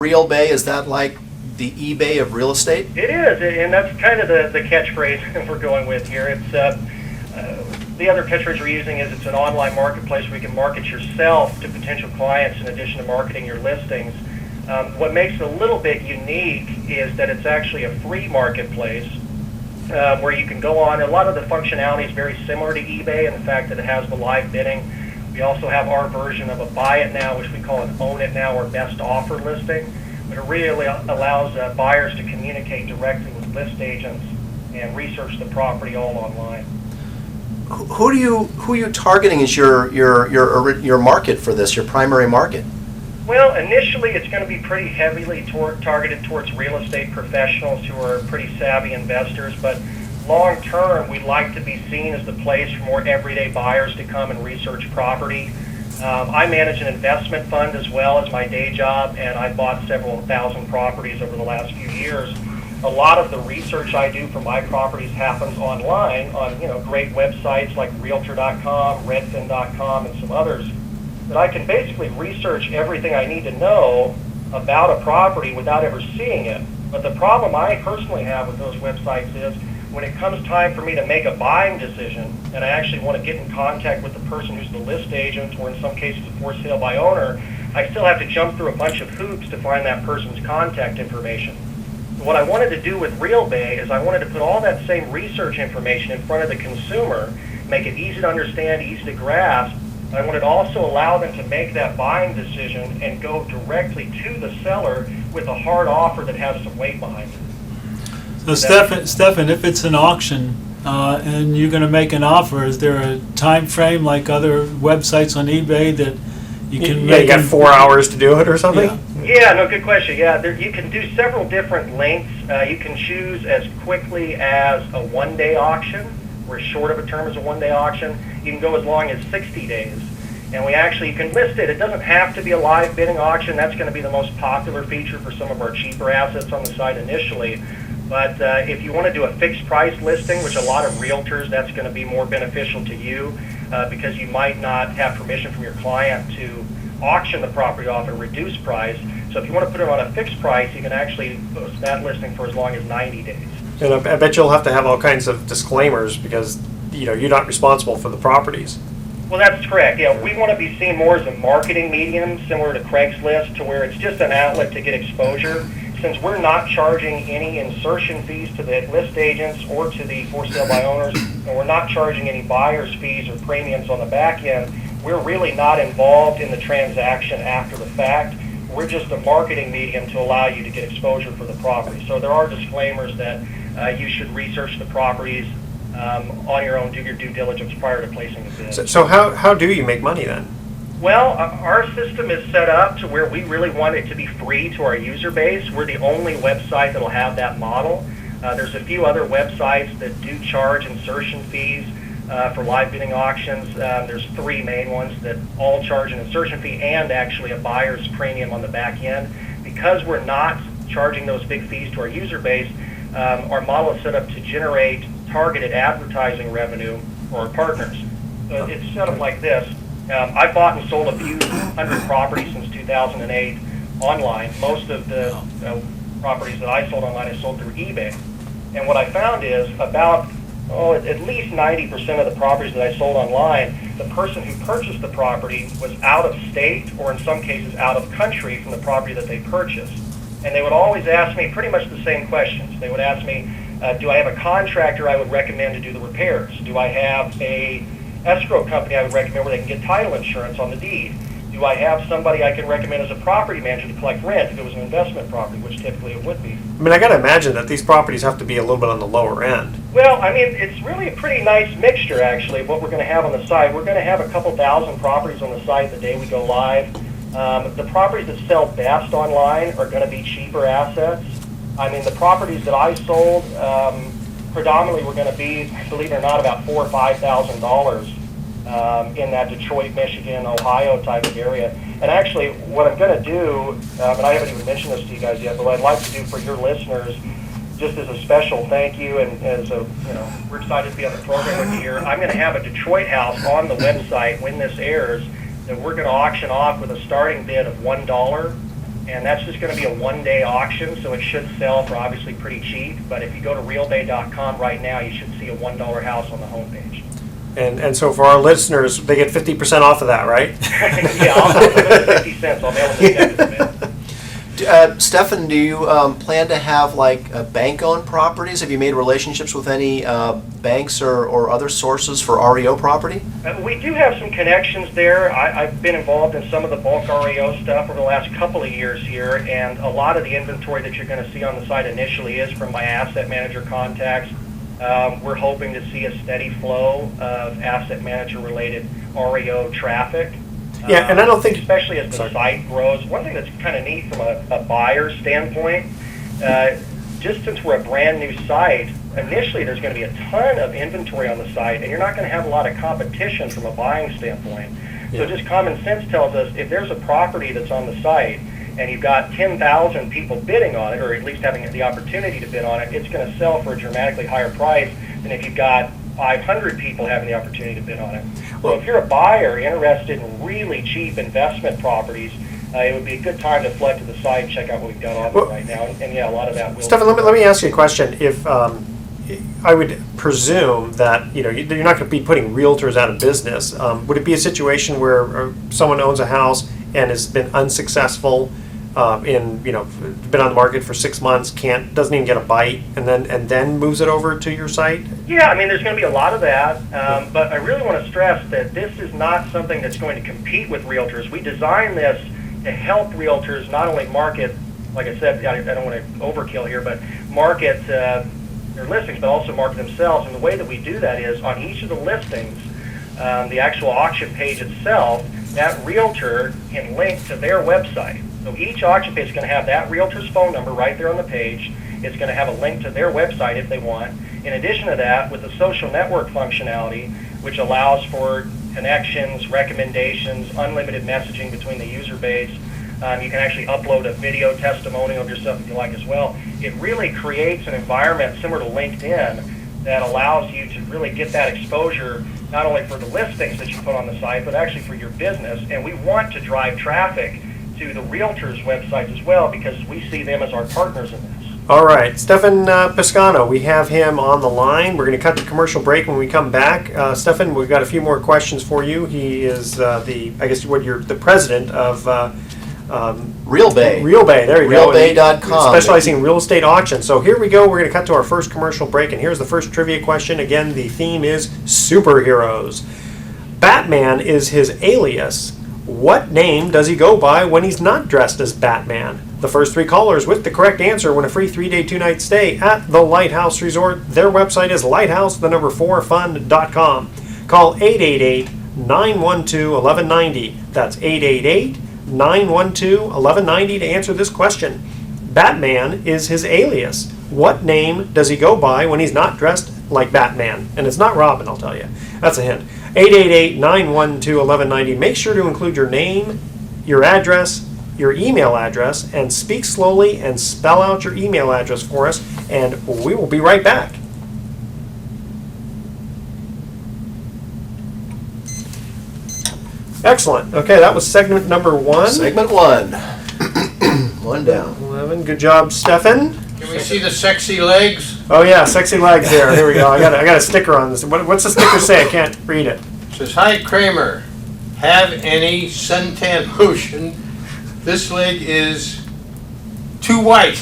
Real Bay, is that like the eBay of real estate? It is, and that's kind of the catchphrase we're going with here. It's the other catchphrase we're using is it's an online marketplace where you can market yourself to potential clients in addition to marketing your listings. What makes it a little bit unique is that it's actually a free marketplace where you can go on. A lot of the functionality is very similar to eBay in the fact that it has the live bidding. We also have our version of a buy it now, which we call an own it now or best offer listing. But it really allows buyers to communicate directly with list agents and research the property all online. Who are you targeting as your market for this, your primary market? Well, initially it's going to be pretty heavily targeted towards real estate professionals who are pretty savvy investors, but long term we'd like to be seen as the place for more everyday buyers to come and research property. I manage an investment fund as well as my day job, and I bought several thousand properties over the last few years. A lot of the research I do for my properties happens online on great websites like Realtor.com, Redfin.com, and some others. But I can basically research everything I need to know about a property without ever seeing it. But the problem I personally have with those websites is when it comes time for me to make a buying decision and I actually want to get in contact with the person who's the list agent or in some cases a for sale by owner, I still have to jump through a bunch of hoops to find that person's contact information. What I wanted to do with RealBay is I wanted to put all that same research information in front of the consumer, make it easy to understand, easy to grasp. I wanted to also allow them to make that buying decision and go directly to the seller with a hard offer that has some weight behind it. So Stefan, if it's an auction and you're going to make an offer, is there a time frame like other websites on eBay that you can make? You got 4 hours to do it or something? Yeah, no, good question. Yeah, you can do several different lengths. You can choose as quickly as a one-day auction, where short of a term is a one-day auction. You can go as long as 60 days. And you can list it. It doesn't have to be a live bidding auction. That's going to be the most popular feature for some of our cheaper assets on the site initially. But if you want to do a fixed price listing, which a lot of realtors, that's going to be more beneficial to you because you might not have permission from your client to auction the property off at a reduced price. So if you want to put it on a fixed price, you can actually post that listing for as long as 90 days. And I bet you'll have to have all kinds of disclaimers because you're not responsible for the properties. Well, that's correct. Yeah, we want to be seen more as a marketing medium, similar to Craigslist, to where it's just an outlet to get exposure. Since we're not charging any insertion fees to the list agents or to the for sale by owners, and we're not charging any buyer's fees or premiums on the back end, we're really not involved in the transaction after the fact. We're just a marketing medium to allow you to get exposure for the property. So there are disclaimers that you should research the properties on your own, do your due diligence prior to placing the bid. So how do you make money then? Well, our system is set up to where we really want it to be free to our user base. We're the only website that will have that model. There's a few other websites that do charge insertion fees for live bidding auctions. There's 3 main ones that all charge an insertion fee and actually a buyer's premium on the back end. Because we're not charging those big fees to our user base, our model is set up to generate targeted advertising revenue for our partners. So it's set up like this. I bought and sold a few hundred properties since 2008 online. Most of the properties that I sold online I sold through eBay. And what I found is about at least 90% of the properties that I sold online, the person who purchased the property was out of state or in some cases out of country from the property that they purchased. And they would always ask me pretty much the same questions. They would ask me, do I have a contractor I would recommend to do the repairs? Do I have a escrow company I would recommend where they can get title insurance on the deed? Do I have somebody I can recommend as a property manager to collect rent if it was an investment property, which typically it would be? I mean, I got to imagine that these properties have to be a little bit on the lower end. Well, I mean, it's really a pretty nice mixture, actually, of what we're going to have on the site. We're going to have a couple thousand properties on the site the day we go live. The properties that sell best online are going to be cheaper assets. I mean, the properties that I sold predominantly were going to be, believe it or not, about $4,000 or $5,000 in that Detroit, Michigan, Ohio type of area. And actually, what I'm going to do, and I haven't even mentioned this to you guys yet, but what I'd like to do for your listeners, just as a special thank you, and as a, we're excited to be on the program with you here, I'm going to have a Detroit house on the website when this airs that we're going to auction off with a starting bid of $1. and that's just going to be a one-day auction, so it should sell for obviously pretty cheap. But if you go to realbay.com right now, you should see a $1 house on the homepage. And so for our listeners, they get 50% off of that, right? Yeah, I'll put it at 50 cents. I'll be able to get it. Stefan, do you plan to have like bank-owned properties? Have you made relationships with any banks or other sources for REO property? We do have some connections there. I've been involved in some of the bulk REO stuff over the last couple of years here, and a lot of the inventory that you're going to see on the site initially is from my asset manager contacts. We're hoping to see a steady flow of asset manager related REO traffic. Yeah, and I don't think... Especially as the site grows. One thing that's kind of neat from a buyer standpoint, just since we're a brand new site, initially there's going to be a ton of inventory on the site, and you're not going to have a lot of competition from a buying standpoint. So just common sense tells us if there's a property that's on the site and you've got 10,000 people bidding on it, or at least having the opportunity to bid on it, it's going to sell for a dramatically higher price than if you've got 500 people having the opportunity to bid on it. So if you're a buyer interested in really cheap investment properties, it would be a good time to flood to the site and check out what we've got on there right now. And yeah, a lot of that will... Stefan, let me ask you a question. If I would presume that you're not going to be putting realtors out of business. Would it be a situation where someone owns a house and has been unsuccessful been on the market for 6 months, doesn't even get a bite, and then moves it over to your site? Yeah, I mean, there's going to be a lot of that, but I really want to stress that this is not something that's going to compete with realtors. We designed this to help realtors not only market, like I said, I don't want to overkill here, but market their listings, but also market themselves. And the way that we do that is on each of the listings, the actual auction page itself, that realtor can link to their website. So each auction page is going to have that realtor's phone number right there on the page. It's going to have a link to their website if they want. In addition to that, with the social network functionality, which allows for connections, recommendations, unlimited messaging between the user base, you can actually upload a video testimonial of yourself if you like as well. It really creates an environment similar to LinkedIn that allows you to really get that exposure not only for the listings that you put on the site, but actually for your business. And we want to drive traffic to the realtors' websites as well because we see them as our partners in this. All right, Stefan Piscano, we have him on the line. We're going to cut the commercial break when we come back. Stefan, we've got a few more questions for you. He is you're the president of RealBay. RealBay, there you go. RealBay.com. Specializing in real estate auctions. So here we go. We're going to cut to our first commercial break, and here's the first trivia question. Again, the theme is superheroes. Batman is his alias. What name does he go by when he's not dressed as Batman? The first three callers with the correct answer win a free 3-day, 2-night stay at the Lighthouse Resort. Their website is lighthouse4fun.com. Call 888-912-1190. That's 888-912-1190 to answer this question. Batman is his alias. What name does he go by when he's not dressed like Batman? And it's not Robin, I'll tell you. That's a hint. 888-912-1190. Make sure to include your name, your address, your email address, and speak slowly and spell out your email address for us, and we will be right back. Excellent. Okay, that was segment number 1. Segment 1. One down. 11. Good job, Stefan. Can we see the sexy legs? Oh yeah, sexy legs there. Here we go. I got a sticker on this. What's the sticker say? I can't read it. It says, "Hi Kramer, have any suntan lotion? This leg is too white."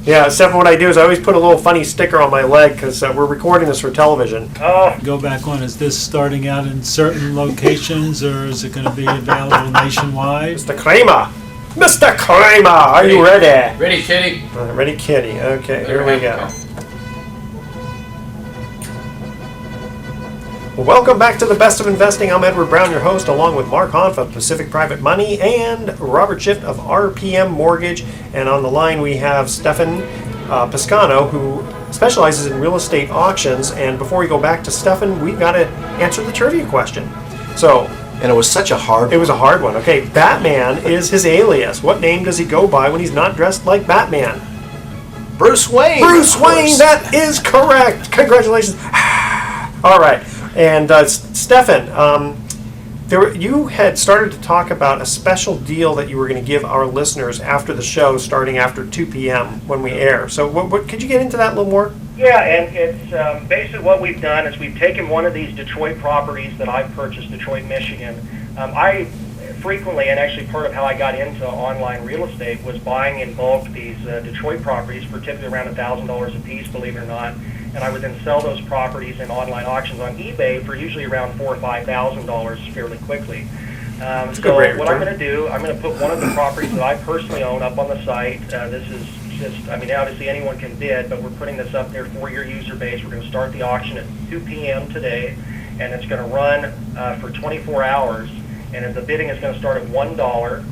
Yeah, Stefan, what I do is I always put a little funny sticker on my leg because we're recording this for television. Oh, Go back on, is this starting out in certain locations or is it going to be available nationwide? Mr. Kramer! Mr. Kramer, are you ready? Ready, kitty? Ready, kitty. Okay, here we go. Well, welcome back to the Best of Investing. I'm Edward Brown, your host, along with Mark Hanf of Pacific Private Money and Robert Schiff of RPM Mortgage. And on the line we have Stefan Piscano, who specializes in real estate auctions. And before we go back to Stefan, we've got to answer the trivia question. And it was such a hard It was a hard one. Okay, Batman is his alias. What name does he go by when he's not dressed like Batman? Bruce Wayne. Bruce of course. Wayne, that is correct. Congratulations. All right. And Stefan, You had started to talk about a special deal that you were going to give our listeners after the show, starting after 2 p.m. when we air. So, what could you get into that a little more? Yeah, and it's basically what we've done is we've taken one of these Detroit properties that I've purchased, Detroit, Michigan. I frequently, and actually part of how I got into online real estate was buying in bulk these Detroit properties for typically around $1,000 a piece, believe it or not. And I would then sell those properties in online auctions on eBay for usually around $4,000 or $5,000 fairly quickly. So what I'm going to do, I'm going to put one of the properties that I personally own up on the site. This is just, I mean, obviously anyone can bid, but we're putting this up there for your user base. We're going to start the auction at 2 p.m. today, and it's going to run for 24 hours. And the bidding is going to start at $1,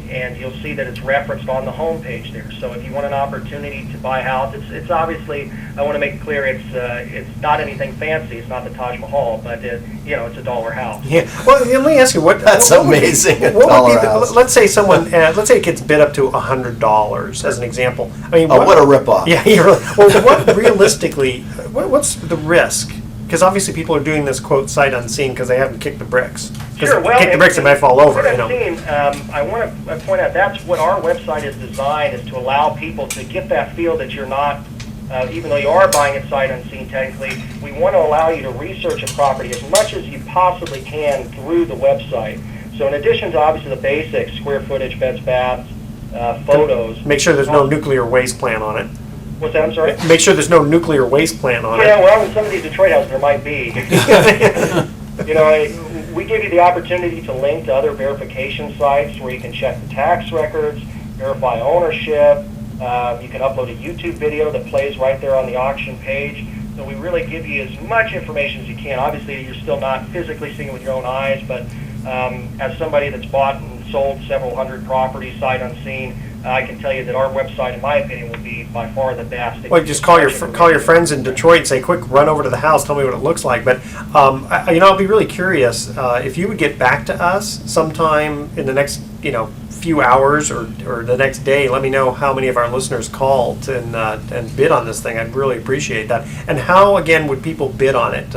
and you'll see that it's referenced on the home page there. So if you want an opportunity to buy a house, it's obviously, I want to make it clear, it's not anything fancy. It's not the Taj Mahal, but it's a dollar house. Yeah. Well, let me ask you what. That's what would be- amazing, a what would dollar be the- house. Let's say someone, let's say it gets bid up to $100 as an example. I mean, Oh, what a ripoff. Yeah, you're really, well, what realistically, what's the risk? Because obviously people are doing this quote sight unseen because they haven't kicked the bricks. Because Sure. Well, kick the bricks, they might fall over. What You know. I've seen, I want to point out that's what our website is designed, is to allow people to get that feel that you're not, even though you are buying it sight unseen technically, we want to allow you to research a property as much as you possibly can through the website. So in addition to obviously the basics, square footage, beds, baths, photos. Make sure there's no nuclear waste plant on it. What's that? I'm sorry? Make sure there's no nuclear waste plant on Yeah, it. well, in some of these Detroit houses there might be. We give you the opportunity to link to other verification sites where you can check the tax records, verify ownership. You can upload a YouTube video that plays right there on the auction page. So we really give you as much information as you can. Obviously, you're still not physically seeing it with your own eyes, but as somebody that's bought and sold several hundred properties sight unseen, I can tell you that our website, in my opinion, will be by far the best. Well, just call your friends in Detroit and say, "Quick, run over to the house. Tell me what it looks like." But I'll be really curious if you would get back to us sometime in the next few hours or the next day. Let me know how many of our listeners called and bid on this thing. I'd really appreciate that. And how again would people bid on it?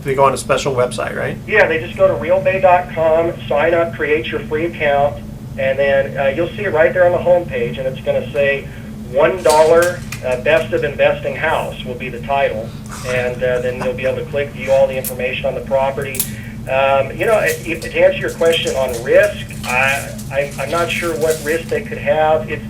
They go on a special website, right? Yeah, they just go to realbay.com, sign up, create your free account, and then you'll see it right there on the home page, and it's going to say $1 Best of Investing House will be the title, and then you'll be able to click view all the information on the property. To answer your question on risk, I'm not sure what risk they could have. It's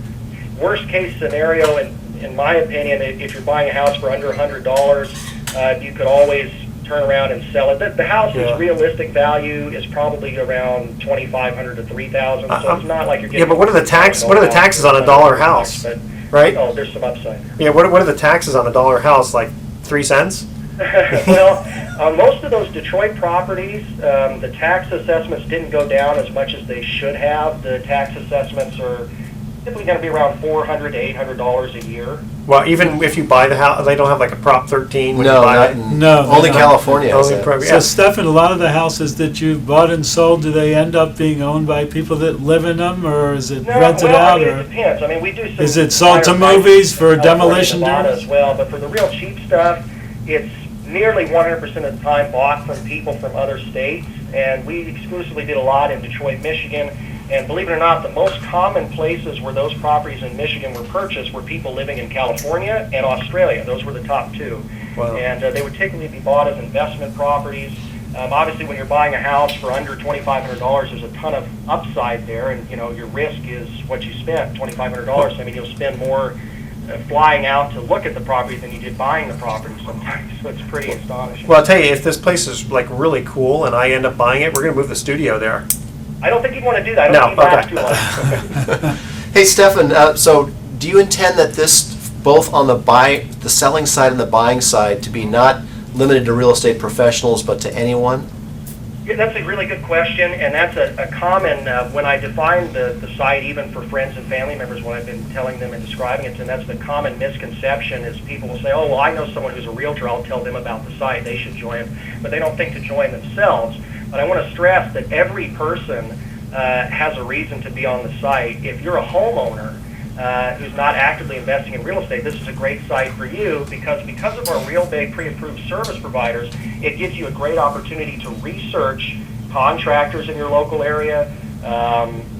worst case scenario, in my opinion, if you're buying a house for under $100, you could always turn around and sell it. The house's realistic value is probably around $2,500 to $3,000, so it's not like you're getting. Yeah, but what are the taxes on a dollar house? But, Right? Oh, there's some upside. Yeah. What are the taxes on a dollar house? Like 3 cents? Well, on most of those Detroit properties, the tax assessments didn't go down as much as they should have. The tax assessments are typically going to be around $400 to $800 a year. Well, even if you buy the house, they don't have like a Prop 13 when you No, buy not it. in, No, only no. California has Only that. pro- So, yeah. Stefan, a lot of the houses that you've bought and sold, do they end up being owned by people that live in them, or is it No, rented well, out? I mean, Or it depends. I mean, we do some. Is it sold to higher prices movies in for California, demolition Nevada derby? as well, but for the real cheap stuff, it's nearly 100% of the time bought from people from other states, and we exclusively did a lot in Detroit, Michigan. And believe it or not, the most common places where those properties in Michigan were purchased were people living in California and Australia. Those were the top two. Wow. And they would typically be bought as investment properties. Obviously, when you're buying a house for under $2,500, there's a ton of upside there, and your risk is what you spent, $2,500. I mean, you'll spend more flying out to look at the property than you did buying the property sometimes. So it's pretty astonishing. Well, I'll tell you, if this place is like really cool and I end up buying it, we're going to move the studio there. I don't think you'd want to do that. I don't No, think you'd last too long. Hey, Stefan, so do you intend that this, both on the selling side and the buying side, to be not limited to real estate professionals, but to anyone? Yeah, that's a really good question, and that's a common, when I define the site, even for friends and family members, when I've been telling them and describing it, and that's the common misconception is people will say, oh, well, I know someone who's a realtor, I'll tell them about the site, they should join, but they don't think to join themselves. But I want to stress that every person has a reason to be on the site. If you're a homeowner who's not actively investing in real estate, this is a great site for you because of our RealBay pre-approved service providers, it gives you a great opportunity to research contractors in your local area,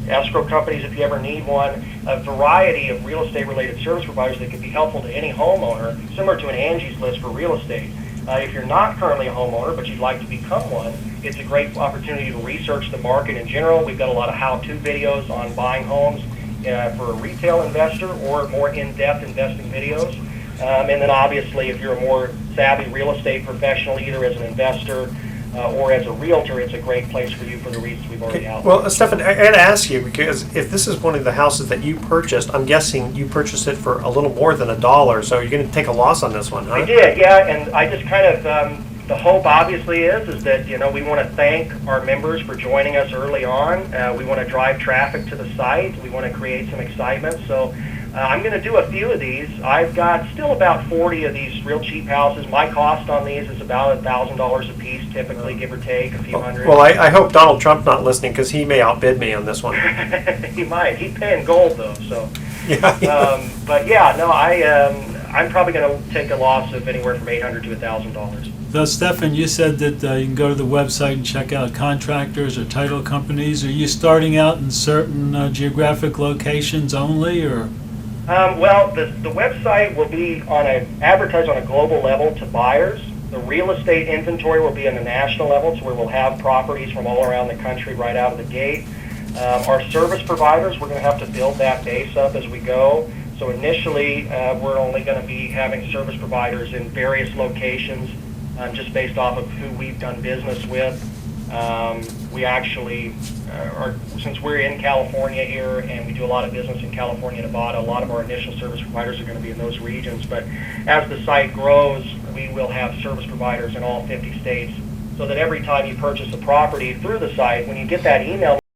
escrow companies if you ever need one, a variety of real estate related service providers that could be helpful to any homeowner, similar to an Angie's List for real estate. If you're not currently a homeowner but you'd like to become one, it's a great opportunity to research the market in general. We've got a lot of how-to videos on buying homes for a retail investor or more in-depth investing videos. And then obviously if you're a more savvy real estate professional, either as an investor or as a realtor, it's a great place for you for the reasons we've already outlined. Well, Stefan, I got to ask you, because if this is one of the houses that you purchased, I'm guessing you purchased it for a little more than $1, so you're going to take a loss on this one, huh? I did, yeah, and I just kind of, the hope obviously is that, you know, we want to thank our members for joining us early on. We want to drive traffic to the site. We want to create some excitement. So I'm going to do a few of these. I've got still about 40 of these real cheap houses. My cost on these is about $1,000 a piece, typically, give or take, a few hundred. Well, I hope Donald Trump not listening, because he may outbid me on this one. He might. He's paying gold, though, so. Yeah. But yeah, no, I'm probably going to take a loss of anywhere from $800 to $1,000. So, Stefan, you said that you can go to the website and check out contractors or title companies. Are you starting out in certain geographic locations only, or? Well, the website will be advertised on a global level to buyers. The real estate inventory will be on a national level, so where we'll have properties from all around the country right out of the gate. Our service providers, we're going to have to build that base up as we go. So initially, we're only going to be having service providers in various locations, just based off of who we've done business with. We actually since we're in California here and we do a lot of business in California, Nevada, a lot of our initial service providers are going to be in those regions. But as the site grows, we will have service providers in all 50 states, so that every time you purchase a property through the site, when you get that email